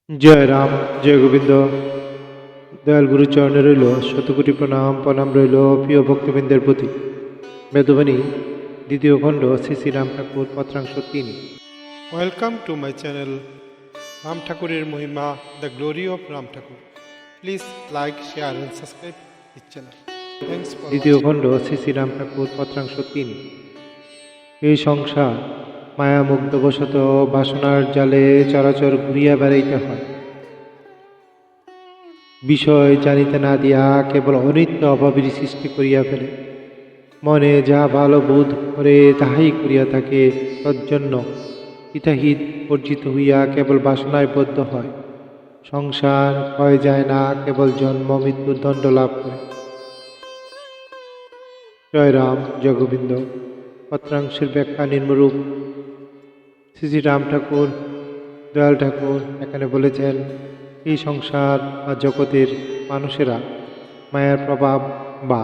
জয় রাম, জয় গোবিন্দ। দয়াল গুরুচরণে রইল শতকোটি প্রণাম। প্রণাম রইল প্রিয় ভক্তবৃন্দের প্রতি। বেদবাণী দ্বিতীয় খণ্ড, শ্রী শ্রী রাম ঠাকুর, পত্রাংশ 3। Welcome to my channel Ram Thakurer Mohima, the glory of Ram Thakur. Please like, share and subscribe this channel. Thanks for দ্বিতীয় watching. খণ্ড, শ্রী শ্রী রাম ঠাকুর, পত্রাংশ 3। এই সংসার মায়ামুগ্ধবশত বাসনার জালে চরাচর ঘুরিয়া বেড়াইতে হয়। বিষয় জানিতে না দিয়া কেবল অনিত্য অভাবের সৃষ্টি করিয়া ফেলে। মনে যা ভালো বোধ করে তাহাই করিয়া থাকে। তজ্জন্য হিতাহিত বর্জিত হইয়া কেবল বাসনায় বদ্ধ হয়। সংসার ক্ষয় যায় না, কেবল জন্ম মৃত্যুর দণ্ড লাভ করে। জয় রাম, জয় গোবিন্দ। পত্রাংশের ব্যাখ্যা নিম্নরূপ। শ্রী শ্রী রাম ঠাকুর, দয়াল ঠাকুর এখানে বলেছেন, এই সংসার বা জগতের মানুষেরা মায়ার প্রভাব বা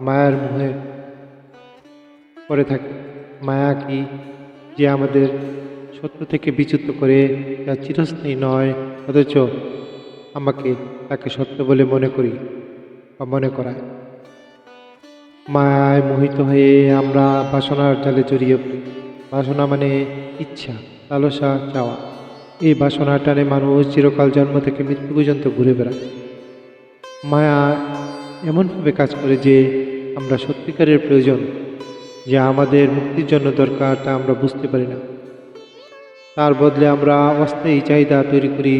মায়ার মোহে পড়ে থাকে। মায়া কি? যে আমাদের সত্য থেকে বিচ্যুত করে, যা চিরস্থায়ী নয়, অথচ আমাকে তাকে সত্য বলে মনে করি বা মনে করায়। মায়ায় মোহিত হয়ে আমরা বাসনার জালে জড়িয়ে পড়ি। বাসনা মানে ইচ্ছা, লালসা, চাওয়া। এই বাসনার টানে মানুষ চিরকাল জন্ম থেকে মৃত্যু পর্যন্ত ঘুরে বেড়ায়। মায়া এমনভাবে কাজ করে যে আমরা সত্যিকারের প্রয়োজন, যা আমাদের মুক্তির জন্য দরকার, তা আমরা বুঝতে পারি না। তার বদলে আমরা অস্থায়ী চাহিদা তৈরি করি,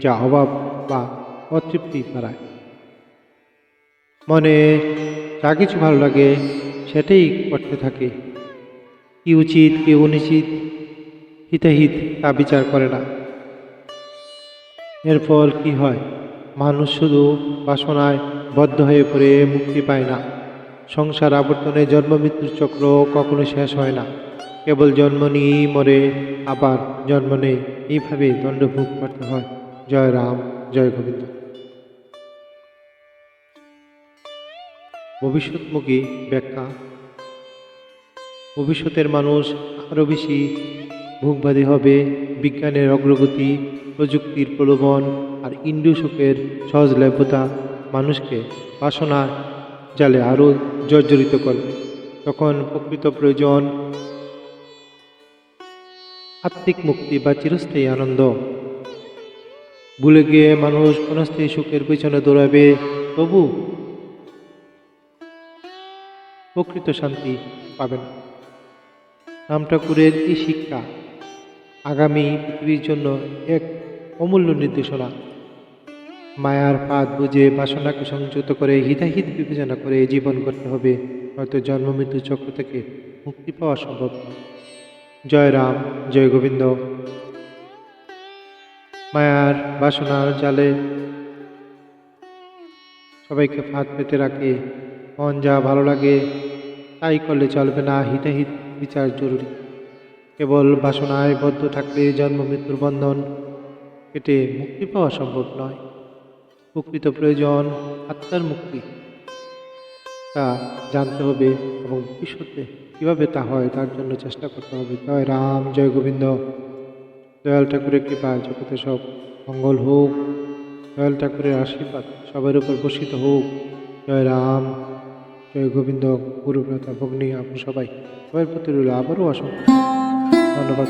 যা অভাব বা অতৃপ্তি বাড়ায়। মনে যা কিছু ভালো লাগে সেটাই করতে থাকে। কি উচিত কি অনুচিত, হিতাহিত তা বিচার করে না। এর ফল কি হয়? মানুষ শুধু বাসনায় বদ্ধ হয়ে পড়ে, মুক্তি পায় না। সংসার আবর্তনে জন্ম মৃত্যুর চক্র কখনো শেষ হয় না। কেবল জন্ম নিয়েই মরে, আবার জন্ম নেই, এইভাবে দণ্ডভোগ করতে হয়। জয় রাম, জয় গোবিন্দ। ভবিষ্যৎমুখী ব্যাখ্যা। ভবিষ্যতের মানুষ আরও বেশি ভোগবাদী হবে। বিজ্ঞানের অগ্রগতি, প্রযুক্তির প্রলোভন আর ইন্দ্রিয় সুখের সহজলভ্যতা মানুষকে বাসনা জালে আরও জর্জরিত করবে। তখন প্রকৃত প্রয়োজন আত্মিক মুক্তি বা চিরস্থায়ী আনন্দ ভুলে গিয়ে মানুষ ক্ষণস্থায়ী সুখের পেছনে দৌড়াবে। তবু প্রকৃত শান্তি পাবে না। রাম ঠাকুরের এই শিক্ষা আগামী পৃথিবীর জন্য এক অমূল্য নির্দেশনা। মায়ার ফাঁদ বুঝে, বাসনাকে সংযত করে, হিতাহিত বিবেচনা করে জীবন করতে হবে, হয়তো জন্ম মৃত্যু চক্র থেকে মুক্তি পাওয়া সম্ভব নয়। জয় রাম, জয় গোবিন্দ। মায়ার বাসনার জালে সবাইকে ফাঁদ পেতে রাখে। মন যা ভালো লাগে তাই করলে চলবে না, হিতাহিত বিচার জরুরি। কেবল বাসনায় বদ্ধ থাকলে জন্ম মৃত্যুর বন্ধন কেটে মুক্তি পাওয়া সম্ভব নয়। প্রকৃত প্রয়োজন আত্মার মুক্তি, তা জানতে হবে এবং ভবিষ্যতে কীভাবে তা হয় তার জন্য চেষ্টা করতে হবে। জয় রাম, জয় গোবিন্দ। দয়াল ঠাকুরের কৃপা জগতে সব মঙ্গল হোক। দয়াল ঠাকুরের আশীর্বাদ সবার উপর বর্ষিত হোক। জয় রাম, জয় গোবিন্দ। গুরুভ্রাতা ভগ্নী, আপনি সবাই, সবার প্রতি রইল আবারও অসংখ্য ধন্যবাদ।